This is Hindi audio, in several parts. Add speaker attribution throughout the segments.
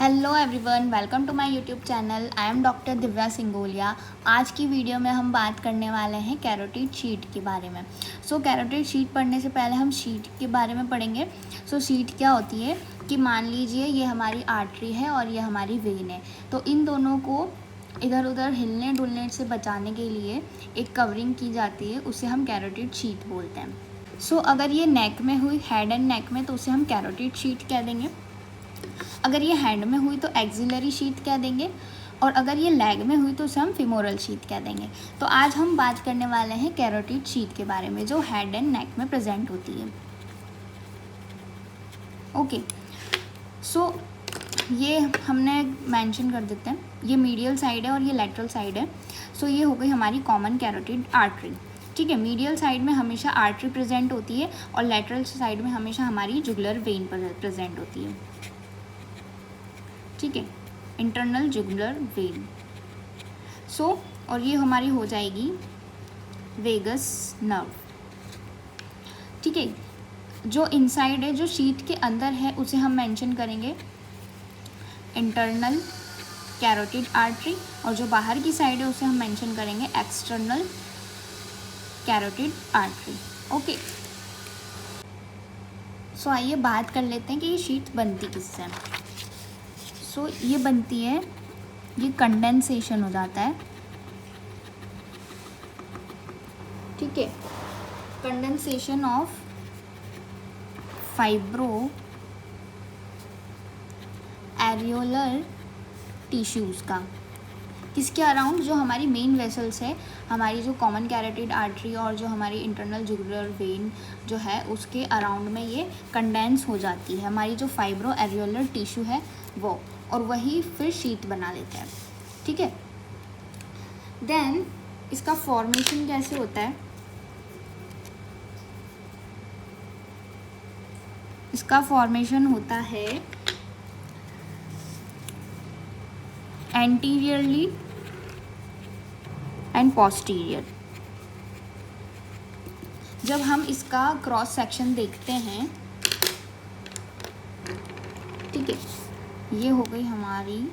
Speaker 1: Hello everyone, welcome to my YouTube channel. I am doctor Divya Singolia. आज की वीडियो में हम बात करने वाले हैं कैरोटिड शीट के बारे में। कैरोटिड शीट पढ़ने से पहले हम शीट के बारे में पढ़ेंगे। शीट क्या होती है कि मान लीजिए ये हमारी आर्टरी है और ये हमारी वेन है, तो इन दोनों को इधर उधर हिलने डुलने से बचाने के लिए एक कवरिंग की जाती है, उसे हम कैरोटिड शीट बोलते हैं। अगर ये नेक में हुई, हेड एंड नेक में, तो उसे हम कैरोटिड शीट कह देंगे। अगर ये हैंड में हुई तो एक्सिलरी शीट कह देंगे, और अगर ये लेग में हुई तो उसे हम फिमोरल शीट कह देंगे। तो आज हम बात करने वाले हैं कैरोटिड शीट के बारे में, जो हेड एंड नेक में प्रेजेंट होती है। ओके, ये हमने मेंशन कर देते हैं, ये मीडियल साइड है और ये लेटरल साइड है। ये हो गई हमारी कॉमन कैरोटिड आर्टरी। ठीक है, मीडियल साइड में हमेशा आर्टरी प्रेजेंट होती है और लेटरल साइड में हमेशा हमारी जुगुलर वेन प्रेजेंट होती है। ठीक है, इंटरनल जुगुलर वेन। और ये हमारी हो जाएगी वेगस नर्व। ठीक है, जो इनसाइड है, जो शीट के अंदर है, उसे हम मेंशन करेंगे इंटरनल कैरोटिड आर्टरी, और जो बाहर की साइड है उसे हम मेंशन करेंगे एक्सटर्नल कैरोटिड आर्टरी। ओके, आइए बात कर लेते हैं कि ये शीट बनती किससे है। ये बनती है, ये कंडेंसेशन हो जाता है। ठीक है, condensation of fibro areolar tissues का। किसके अराउंड? जो हमारी मेन वेसल्स है, हमारी जो कॉमन कैरोटिड आर्टरी और जो हमारी इंटरनल जुगुलर वेन जो है, उसके अराउंड में ये कंडेंस हो जाती है, हमारी जो फाइब्रो एरियोलर टिश्यू है वो, और वही फिर शीट बना लेते हैं। ठीक है, देन इसका फॉर्मेशन कैसे होता है? इसका फॉर्मेशन होता है एंटीरियरली एंड पोस्टीरियर। जब हम इसका क्रॉस सेक्शन देखते हैं, ठीक है, ये हो गई हमारी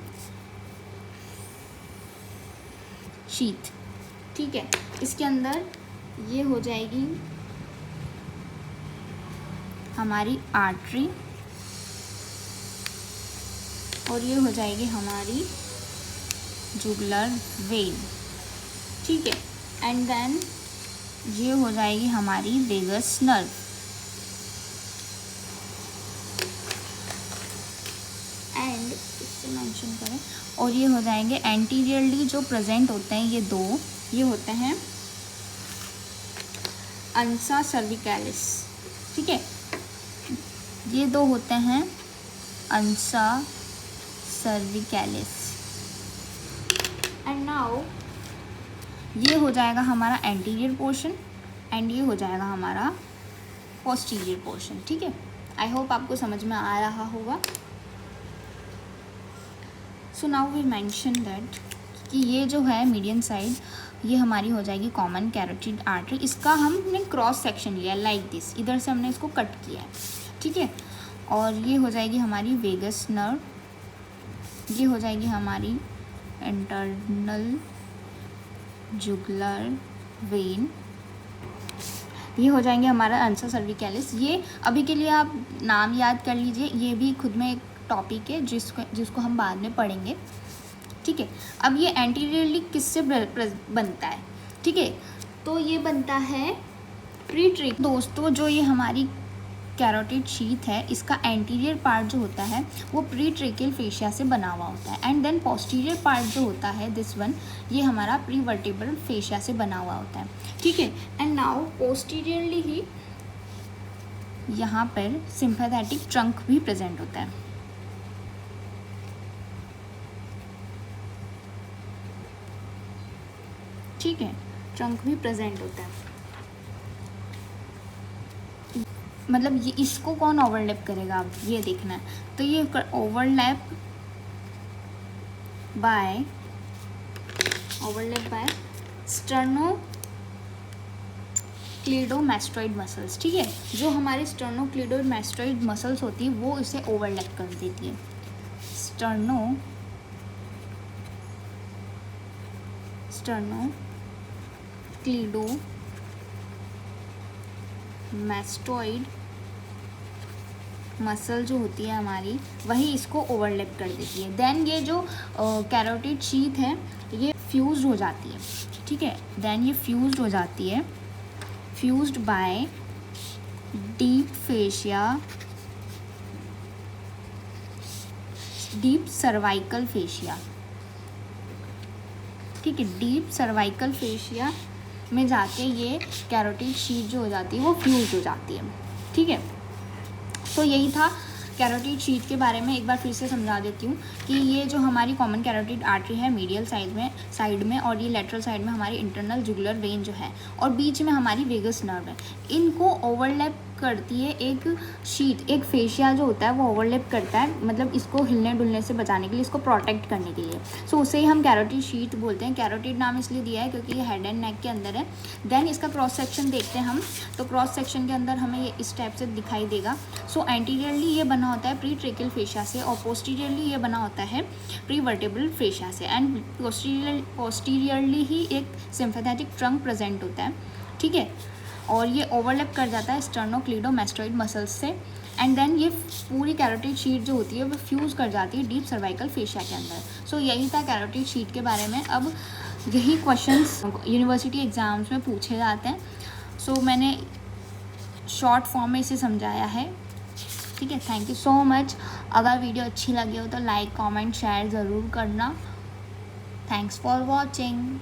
Speaker 1: शीट। ठीक है, इसके अंदर ये हो जाएगी हमारी आर्टरी और ये हो जाएगी हमारी जुगुलर वेन। ठीक है, एंड देन ये हो जाएगी हमारी वेगस नर्व। एंड इससे मेंशन करें, और ये हो जाएंगे एंटीरियरली जो प्रेजेंट होते हैं, ये दो, ये होते हैं अंसा सर्विकैलिस। ठीक है, ये दो होते हैं अंसा सर्विकैलिस। एंड नाउ ये हो जाएगा हमारा एंटीरियर पोर्शन एंड ये हो जाएगा हमारा पोस्टीरियर पोर्शन। ठीक है, आई होप आपको समझ में आ रहा होगा। नाउ वी मेंशन दैट कि ये जो है मीडियन साइड, ये हमारी हो जाएगी कॉमन कैरोटिड आर्टरी। इसका हमने क्रॉस सेक्शन लिया लाइक दिस, इधर से हमने इसको कट किया है। ठीक है, और ये हो जाएगी हमारी वेगस नर्व, ये हो जाएगी हमारी इंटरनल जुगुलर वेन, ये हो जाएंगे हमारा अंसा सर्विकैलिस। ये अभी के लिए आप नाम याद कर लीजिए, ये भी खुद में एक टॉपिक है जिसको हम बाद में पढ़ेंगे। ठीक है, अब ये एंटीरियरली किससे बनता है? ठीक है, तो ये बनता है प्रीट्रिक। दोस्तों, जो ये हमारी कैरोटिड शीट है, इसका एंटीरियर पार्ट जो होता है वो प्रीट्रेकियल फेशिया से बना हुआ होता है, एंड देन पोस्टीरियर पार्ट जो होता है दिस वन, ये हमारा प्रीवर्टिब्रल फेशिया से बना हुआ होता है। ठीक है, एंड नाउ पोस्टीरियरली ही यहाँ पर सिंपैथेटिक ट्रंक भी प्रेजेंट होता है। ठीक है, ट्रंक भी प्रेजेंट होता है। मतलब ये इसको कौन ओवरलैप करेगा, अब ये देखना है। तो ये ओवरलैप बाय स्टर्नोक्लीडोमास्टोइड मसल्स। ठीक है, जो हमारे स्टर्नोक्लीडोमास्टोइड मसल्स होती है वो इसे ओवरलैप कर देती है। स्टर्नोक्लीडोमास्टोइड मसल जो होती है हमारी, वही इसको ओवरलैप कर देती है। देन ये जो कैरोटिड शीथ है ये फ्यूज्ड हो जाती है, ठीक है। देन ये फ्यूज्ड हो जाती है, fused by deep cervical fascia, ठीक है। डीप सर्वाइकल फेशिया में जाके ये कैरोटिड शीथ जो हो जाती है वो फ्यूज हो जाती है, ठीक है। तो यही था कैरोटिड शीथ के बारे में। एक बार फिर से समझा देती हूँ कि ये जो हमारी कॉमन कैरोटिड आर्टरी है मीडियल साइड में और ये लेटरल साइड में हमारी इंटरनल जुगुलर वेन जो है, और बीच में हमारी वेगस नर्व है, इनको ओवरलैप करती है एक शीथ, एक फेशिया जो होता है वो ओवरलैप करता है, मतलब इसको हिलने डुलने से बचाने के लिए, इसको प्रोटेक्ट करने के लिए। सो उसे ही हम कैरोटिड शीथ बोलते हैं। कैरोटिड नाम इसलिए दिया है क्योंकि ये हेड एंड नेक के अंदर है। देन इसका क्रॉस सेक्शन देखते हैं हम, तो क्रॉस सेक्शन के अंदर हमें ये इस टाइप से दिखाई देगा। सो एंटीरियरली ये बना होता है प्री ट्रेकियल फेशिया से, और पोस्टीरियरली ये बना होता है प्री वर्टेब्रल फेशिया से, एंड पोस्टीरियरली ही एक सिम्पैथेटिक ट्रंक प्रेजेंट होता है, ठीक है। और ये ओवरलैप कर जाता है स्टर्नोक्लीडोमास्टोइड मसल्स से, एंड देन ये पूरी कैरोटिड शीथ जो होती है वो फ्यूज़ कर जाती है डीप सर्वाइकल फेशिया के अंदर। सो यही था कैरोटिड शीथ के बारे में। अब यही क्वेश्चंस यूनिवर्सिटी एग्ज़ाम्स में पूछे जाते हैं। सो मैंने शॉर्ट फॉर्म में इसे समझाया है, ठीक है। Thank you so much. अगर वीडियो अच्छी लगी हो तो लाइक कमेंट शेयर ज़रूर करना। Thanks for watching.